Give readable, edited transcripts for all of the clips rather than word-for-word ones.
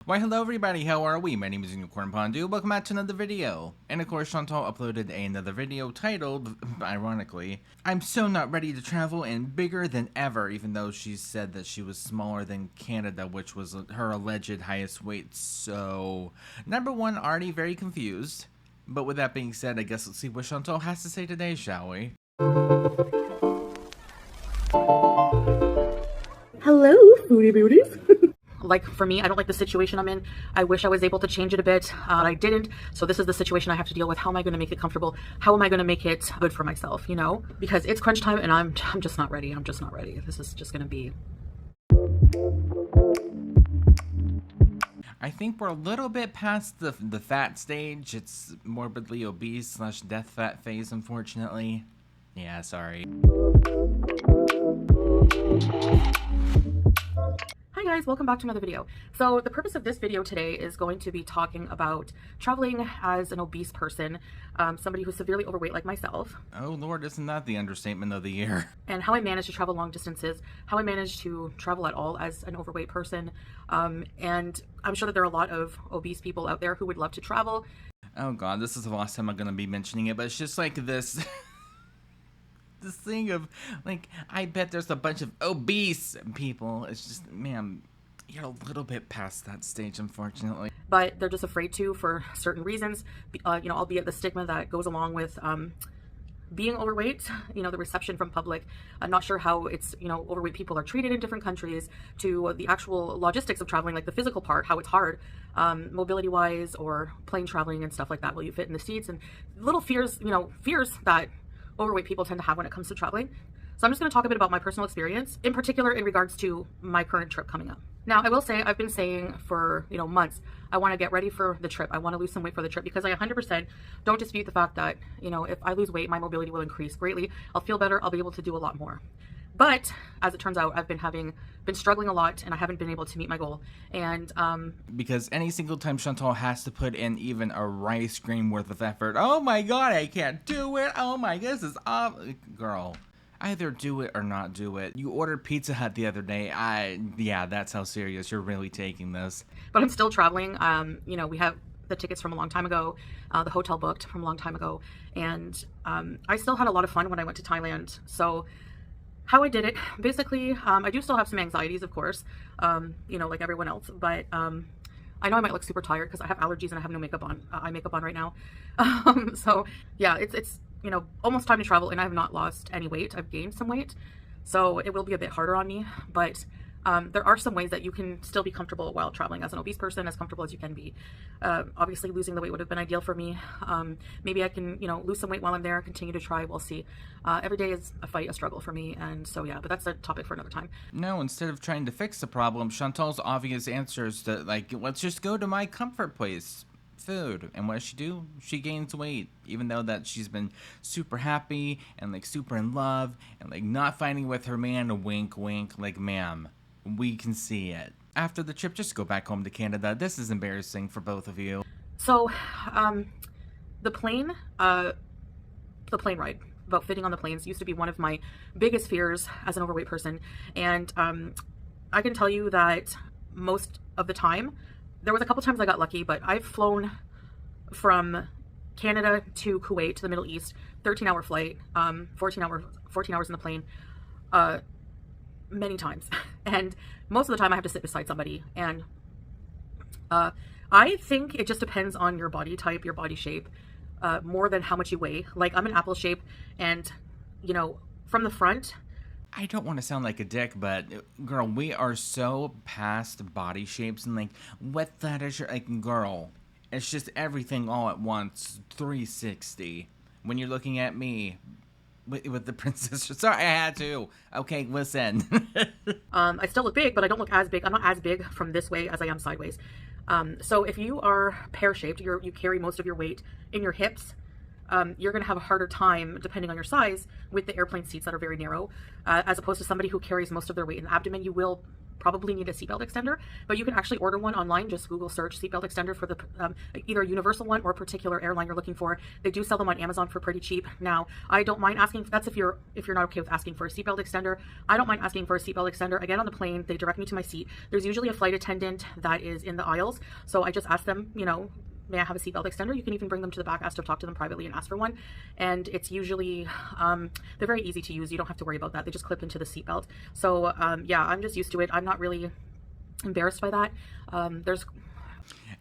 Why hello everybody, how are we? My name is Unicorn Pondu, welcome back to another video. And of course Chantal uploaded another video titled, ironically, I'm so not ready to travel and bigger than ever, even though she said that she was smaller than Canada, which was her alleged highest weight. So, number one, already very confused. But with that being said, I guess let's see what Chantal has to say today, shall we? Hello, foodie beauties. Like for me, I don't like the situation I'm in. I wish I was able to change it a bit, but I didn't. So this is the situation I have to deal with. How am I going to make it comfortable? How am I going to make it good for myself, you know? Because it's crunch time and I'm just not ready. I'm just not ready. This is just going to be... I think we're a little bit past the fat stage. It's morbidly obese / death fat phase, unfortunately. Yeah, sorry. Hi guys, welcome back to another video. So the purpose of this video today is going to be talking about traveling as an obese person, somebody who's severely overweight like myself. Oh Lord, isn't that the understatement of the year? And how I managed to travel long distances, how I managed to travel at all as an overweight person. And I'm sure that there are a lot of obese people out there who would love to travel. Oh God, this is the last time I'm gonna be mentioning it, but it's just like this... this thing of, like, I bet there's a bunch of obese people. It's just, man, you're a little bit past that stage, unfortunately. But they're just afraid to for certain reasons, you know, albeit the stigma that goes along with being overweight, you know, the reception from public. I'm not sure how it's, you know, overweight people are treated in different countries, to the actual logistics of traveling, like the physical part, how it's hard, mobility wise, or plane traveling and stuff like that. Will you fit in the seats? And little fears, you know, fears that overweight people tend to have when it comes to traveling. So I'm just going to talk a bit about my personal experience, in particular in regards to my current trip coming up. Now, I will say I've been saying for, you know, months, I want to get ready for the trip. I want to lose some weight for the trip, because I 100% don't dispute the fact that, you know, if I lose weight, my mobility will increase greatly. I'll feel better. I'll be able to do a lot more. But as it turns out, I've been struggling a lot, and I haven't been able to meet my goal. And because any single time Chantal has to put in even a rice grain worth of effort, oh my God, I can't do it. Oh my, this is awful. Girl, either do it or not do it. You ordered Pizza Hut the other day. Yeah, that's how serious you're really taking this. But I'm still traveling. You know, we have the tickets from a long time ago, the hotel booked from a long time ago, and I still had a lot of fun when I went to Thailand. So how I did it, basically, I do still have some anxieties, of course, you know, like everyone else, but I know I might look super tired because I have allergies and I have no makeup on, eye makeup on right now. So yeah, it's, you know, almost time to travel, and I have not lost any weight. I've gained some weight, so it will be a bit harder on me, but there are some ways that you can still be comfortable while traveling as an obese person, as comfortable as you can be. Obviously, losing the weight would have been ideal for me. Maybe I can, you know, lose some weight while I'm there, continue to try, we'll see. Every day is a fight, a struggle for me, and so yeah, but that's a topic for another time. No, instead of trying to fix the problem, Chantal's obvious answer is to, like, let's just go to my comfort place. Food. And what does she do? She gains weight, even though that she's been super happy and like super in love and like not fighting with her man. Wink wink, like, ma'am, we can see it. After the trip, just go back home to Canada. This is embarrassing for both of you. So the plane ride, about fitting on the planes, used to be one of my biggest fears as an overweight person, and I can tell you that most of the time, there was a couple times I got lucky, but I've flown from Canada to Kuwait to the Middle East, 13-hour flight, 14 hours in the plane, many times. And most of the time I have to sit beside somebody. And I think it just depends on your body type, your body shape, more than how much you weigh. Like, I'm an apple shape, and, you know, from the front, I don't want to sound like a dick, but girl, we are so past body shapes and like what that is. Like, girl, it's just everything all at once, 360. When you're looking at me with the princess, sorry, I had to. Okay, listen. I still look big, but I don't look as big. I'm not as big from this way as I am sideways. So if you are pear-shaped, you carry most of your weight in your hips. You're going to have a harder time, depending on your size, with the airplane seats that are very narrow, as opposed to somebody who carries most of their weight in the abdomen. You will probably need a seatbelt extender, but you can actually order one online. Just Google search seatbelt extender for the either a universal one or a particular airline you're looking for. They do sell them on Amazon for pretty cheap. Now, I don't mind asking. That's if you're not okay with asking for a seatbelt extender. I don't mind asking for a seatbelt extender. I get on the plane, they direct me to my seat. There's usually a flight attendant that is in the aisles, so I just ask them, may I have a seatbelt extender? You can even bring them to the back, ask to talk to them privately and ask for one. And it's usually, they're very easy to use. You don't have to worry about that. They just clip into the seatbelt. So yeah, I'm just used to it. I'm not really embarrassed by that.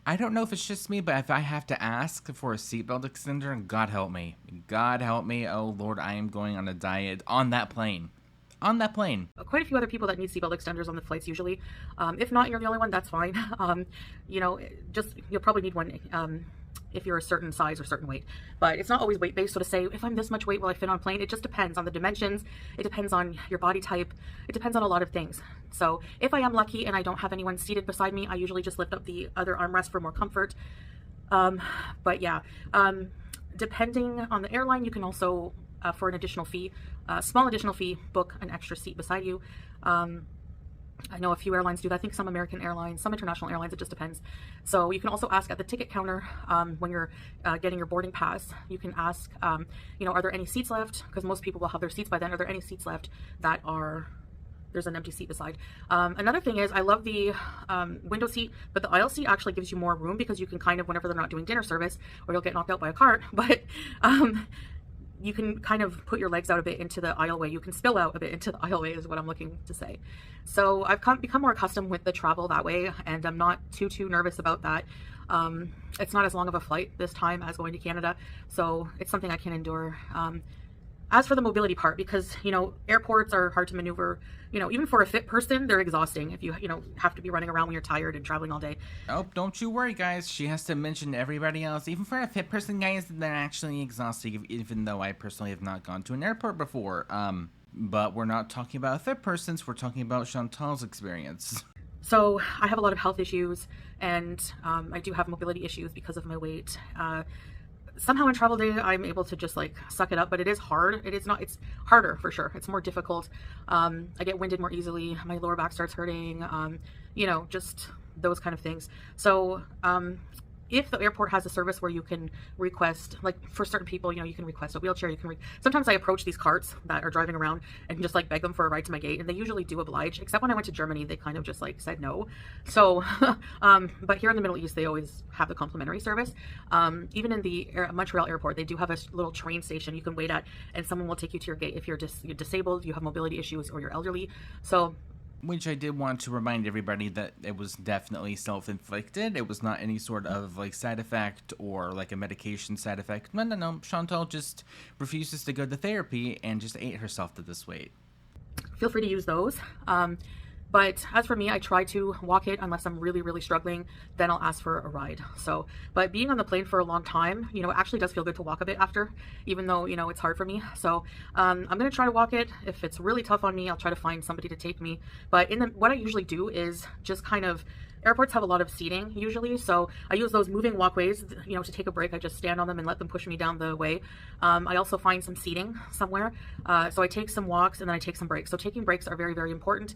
I don't know if it's just me, but if I have to ask for a seatbelt extender, God help me. God help me. Oh Lord, I am going on a diet on that plane. On that plane. Quite a few other people that need seatbelt extenders on the flights usually. If not, you're the only one, that's fine. You'll probably need one if you're a certain size or certain weight. But it's not always weight-based, so to say, if I'm this much weight, will I fit on a plane? It just depends on the dimensions. It depends on your body type. It depends on a lot of things. So if I am lucky and I don't have anyone seated beside me, I usually just lift up the other armrest for more comfort. But yeah, depending on the airline, you can also for an additional fee, small additional fee, book an extra seat beside you. I know a few airlines do that. I think some American airlines, some international airlines, it just depends. So you can also ask at the ticket counter when you're getting your boarding pass, you can ask, are there any seats left? Because most people will have their seats by then. Are there any seats left that are, there's an empty seat beside? Another thing is I love the window seat, but the aisle seat actually gives you more room because you can kind of, whenever they're not doing dinner service, or you'll get knocked out by a cart, but you can kind of put your legs out a bit into the aisleway. You can spill out a bit into the aisleway is what I'm looking to say. So I've become more accustomed with the travel that way, and I'm not too nervous about that. It's not as long of a flight this time as going to Canada, so it's something I can endure. As for the mobility part, because, airports are hard to maneuver, even for a fit person, they're exhausting if you have to be running around when you're tired and traveling all day. Oh, don't you worry, guys. She has to mention to everybody else, even for a fit person, guys, they're actually exhausting, even though I personally have not gone to an airport before. But we're not talking about fit persons, we're talking about Chantal's experience. So I have a lot of health issues, and I do have mobility issues because of my weight. Somehow in travel day, I'm able to just suck it up, but it is hard. It's harder for sure. It's more difficult. I get winded more easily. My lower back starts hurting, just those kind of things. So, if the airport has a service where you can request, for certain people, you can request a wheelchair. Sometimes I approach these carts that are driving around and just beg them for a ride to my gate, and they usually do oblige, except when I went to Germany, they kind of just said no. So, but here in the Middle East, they always have the complimentary service. Even in the Montreal airport, they do have a little train station you can wait at, and someone will take you to your gate if you're disabled, you have mobility issues, or you're elderly. So, which I did want to remind everybody that it was definitely self-inflicted. It was not any sort of side effect or a medication side effect. No. Chantal just refuses to go to therapy and just ate herself to this weight. Feel free to use those. But as for me, I try to walk it unless I'm really, really struggling. Then I'll ask for a ride. So, but being on the plane for a long time, it actually does feel good to walk a bit after, even though, it's hard for me. So I'm going to try to walk it. If it's really tough on me, I'll try to find somebody to take me. But what I usually do is just kind of, airports have a lot of seating usually, so I use those moving walkways, to take a break. I just stand on them and let them push me down the way. I also find some seating somewhere. So I take some walks and then I take some breaks. So taking breaks are very, very important.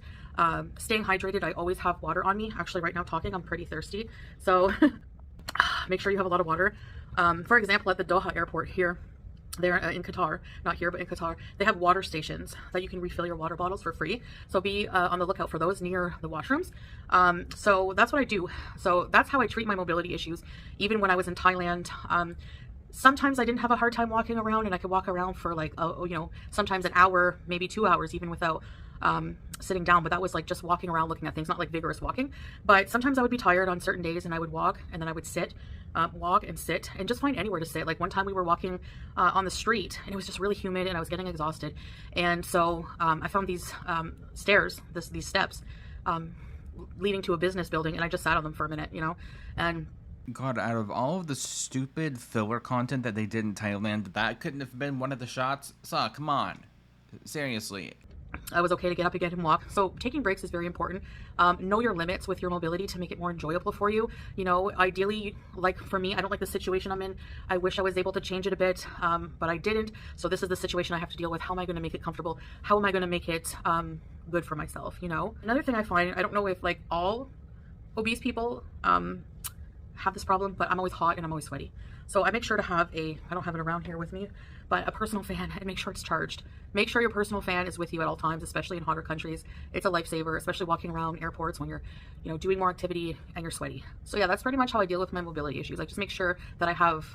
Staying hydrated, I always have water on me. Actually, right now talking, I'm pretty thirsty. So make sure you have a lot of water. For example, at the Doha airport here, there in Qatar, not here, but in Qatar, they have water stations that you can refill your water bottles for free. So be on the lookout for those near the washrooms. So that's what I do. So that's how I treat my mobility issues. Even when I was in Thailand, sometimes I didn't have a hard time walking around, and I could walk around for sometimes an hour, maybe 2 hours, even without sitting down. But that was just walking around looking at things, not vigorous walking. But sometimes I would be tired on certain days, and I would walk, and then I would sit, walk and sit, and just find anywhere to sit. One time we were walking on the street, and it was just really humid, and I was getting exhausted. And so I found these stairs, these steps leading to a business building, and I just sat on them for a minute, and God, out of all of the stupid filler content that they did in Thailand, that couldn't have been one of the shots. So, come on. Seriously. I was okay to get up again and walk. So taking breaks is very important. Know your limits with your mobility to make it more enjoyable for you. You know, ideally, like for me, I don't like the situation I'm in. I wish I was able to change it a bit, but I didn't. So this is the situation I have to deal with. How am I going to make it comfortable? How am I going to make it good for myself? You know, another thing I find, I don't know if like all obese people have this problem, but I'm always hot and I'm always sweaty. So I make sure to have I don't have it around here with me, but a personal fan, and make sure it's charged. Make sure your personal fan is with you at all times, especially in hotter countries. It's a lifesaver, especially walking around airports when you're, you know, doing more activity and you're sweaty. So yeah, that's pretty much how I deal with my mobility issues. I just make sure that I have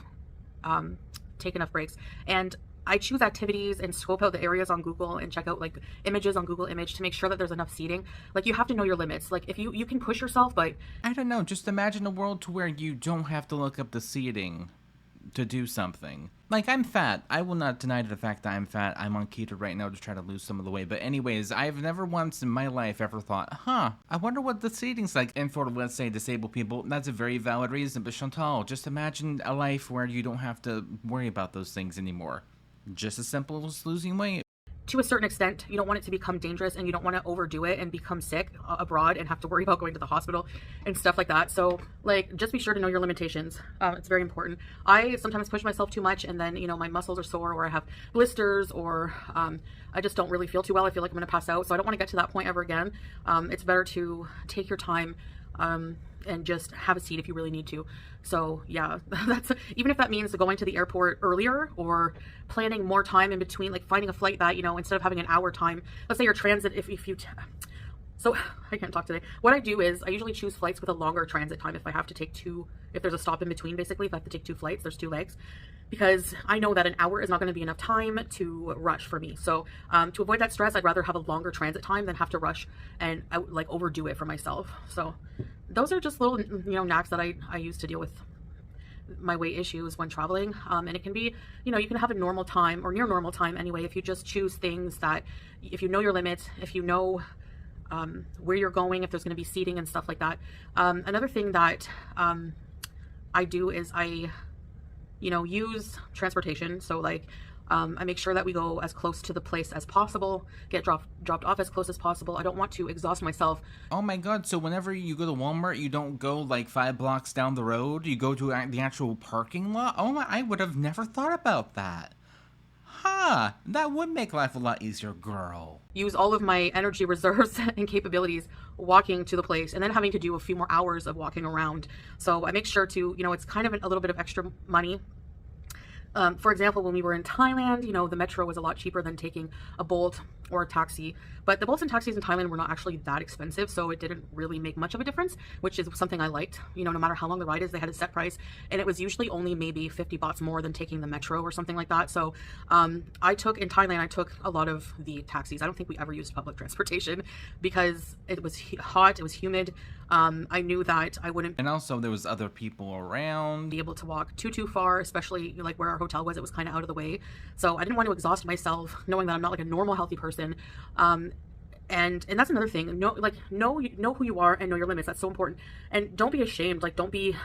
take enough breaks, and I choose activities and scope out the areas on Google and check out like images on Google Image to make sure that there's enough seating. Like, you have to know your limits. Like, if you can push yourself, but I don't know, just imagine a world to where you don't have to look up the seating to do something. Like, I'm fat. I will not deny the fact that I'm fat. I'm on keto right now to try to lose some of the weight. But anyways, I've never once in my life ever thought, I wonder what the seating's like. And for, let's say, disabled people, that's a very valid reason. But Chantal, just imagine a life where you don't have to worry about those things anymore. Just as simple as losing weight. to a certain extent, you don't want it to become dangerous, and you don't want to overdo it and become sick abroad and have to worry about going to the hospital and stuff like that. So like, just be sure to know your limitations. It's very important. I sometimes push myself too much, and then, you know, my muscles are sore, or I have blisters, or I just don't really feel too well. I feel like I'm going to pass out. So I don't want to get to that point ever again. It's better to take your time and just have a seat if you really need to. So yeah, that's, even if that means going to the airport earlier, or planning more time in between, like finding a flight that, you know, instead of having an hour time, let's say your transit, so I can't talk today. What I do is I usually choose flights with a longer transit time if I have to take if there's a stop in between, basically, if I have to take two flights, there's two legs, because I know that an hour is not going to be enough time to rush for me. So to avoid that stress, I'd rather have a longer transit time than have to rush and like overdo it for myself. So those are just little, you know, knacks that I use to deal with my weight issues when traveling. And it can be, you know, you can have a normal time or near normal time anyway, if you just choose things that, if you know your limits, if you know where you're going, if there's going to be seating and stuff like that. Another thing that I do is I, you know, use transportation. So like, I make sure that we go as close to the place as possible, get dropped off as close as possible. I don't want to exhaust myself. Oh my god, so whenever you go to Walmart, you don't go like 5 blocks down the road, you go to the actual parking lot? Oh my, I would have never thought about that. That would make life a lot easier, girl. Use all of my energy reserves and capabilities walking to the place, and then having to do a few more hours of walking around. So I make sure to, you know, it's kind of a little bit of extra money. For example, when we were in Thailand, you know, the metro was a lot cheaper than taking a Bolt or a taxi. But the Bolts and taxis in Thailand were not actually that expensive, so it didn't really make much of a difference, which is something I liked. You know, no matter how long the ride is, they had a set price, and it was usually only maybe 50 bahts more than taking the metro or something like that. So in Thailand, I took a lot of the taxis. I don't think we ever used public transportation because it was hot, it was humid. I knew that I wouldn't, and also there was other people around, be able to walk too far, especially like where our hotel was. It was kind of out of the way, so I didn't want to exhaust myself knowing that I'm not like a normal healthy person. And that's another thing. Know who you are and know your limits. That's so important. And don't be ashamed. Like, don't be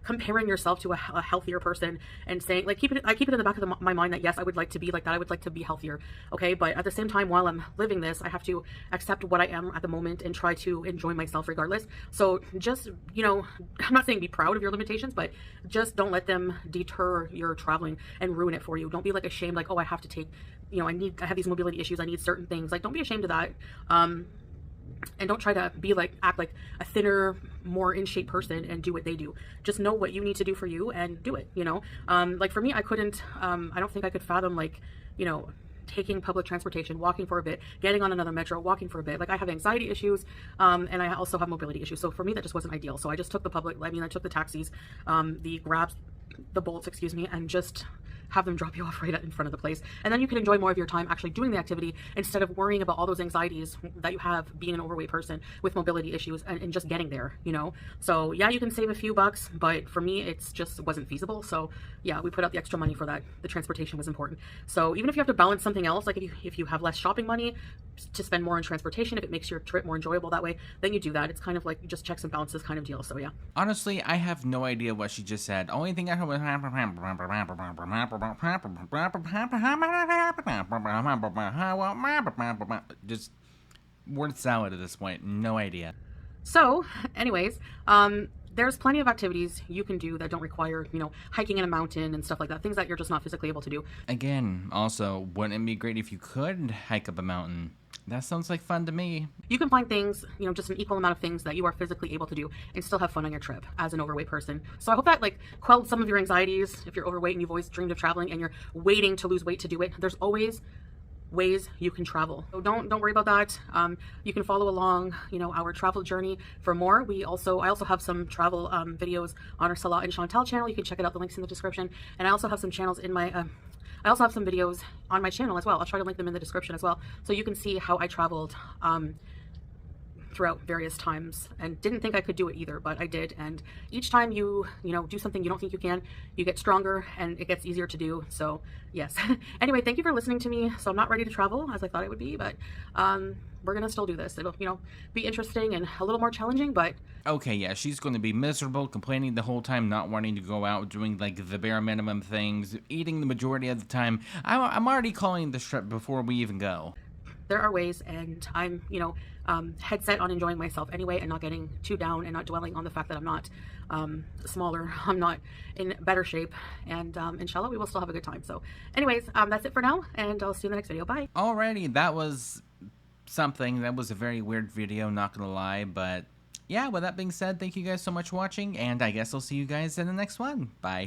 comparing yourself to a healthier person and saying, like, I keep it in the back of my mind that yes, I would like to be like that. I would like to be healthier. Okay, but at the same time, while I'm living this, I have to accept what I am at the moment and try to enjoy myself regardless. So just, you know, I'm not saying be proud of your limitations, but just don't let them deter your traveling and ruin it for you. Don't be like ashamed, like, oh, I have to take, you know, I have these mobility issues, I need certain things. Like, don't be ashamed of that. And don't try to act like a thinner, more in shape person and do what they do. Just know what you need to do for you and do it, you know? Like for me, I don't think I could fathom, like, you know, taking public transportation, walking for a bit, getting on another metro, walking for a bit. Like, I have anxiety issues, and I also have mobility issues. So for me, that just wasn't ideal. So I just took I took the taxis, the Grabs, the Bolts, excuse me, and just have them drop you off right in front of the place. And then you can enjoy more of your time actually doing the activity instead of worrying about all those anxieties that you have being an overweight person with mobility issues and just getting there, you know? So yeah, you can save a few bucks, but for me, it's just wasn't feasible. So yeah, we put out the extra money for that. The transportation was important. So even if you have to balance something else, like if you have less shopping money, to spend more on transportation, if it makes your trip more enjoyable that way, then you do that. It's kind of like just checks and balances kind of deal. So yeah. Honestly, I have no idea what she just said. Only thing I heard was just word salad at this point. No idea. So anyways, there's plenty of activities you can do that don't require, hiking in a mountain and stuff like that, things that you're just not physically able to do. Again, also, wouldn't it be great if you could hike up a mountain? That sounds like fun to me. You can find things, just an equal amount of things that you are physically able to do and still have fun on your trip as an overweight person. So I hope that quelled some of your anxieties. If you're overweight and you've always dreamed of traveling and you're waiting to lose weight to do it, there's always ways you can travel. So don't worry about that. You can follow along, our travel journey for more. I also have some travel videos on our Salah and Chantal channel. You can check it out. The link's in the description. And I also have some channels in my I also have some videos on my channel as well. I'll try to link them in the description as well, so you can see how I traveled throughout various times, and didn't think I could do it either, but I did. And each time you do something you don't think you can, you get stronger and it gets easier to do. So yes. Anyway, thank you for listening to me. So I'm not ready to travel as I thought I would be, but we're gonna still do this. It'll be interesting and a little more challenging, but okay, yeah, she's going to be miserable, complaining the whole time, not wanting to go out, doing the bare minimum things, eating the majority of the time. I'm already calling this trip before we even go. There are ways, and I'm head set on enjoying myself anyway, and not getting too down and not dwelling on the fact that I'm not smaller, I'm not in better shape, and inshallah we will still have a good time. So anyways, that's it for now, and I'll see you in the next video. Bye. Alrighty, that was something. That was a very weird video, not gonna lie, but yeah, with that being said, thank you guys so much for watching, and I guess I'll see you guys in the next one. Bye.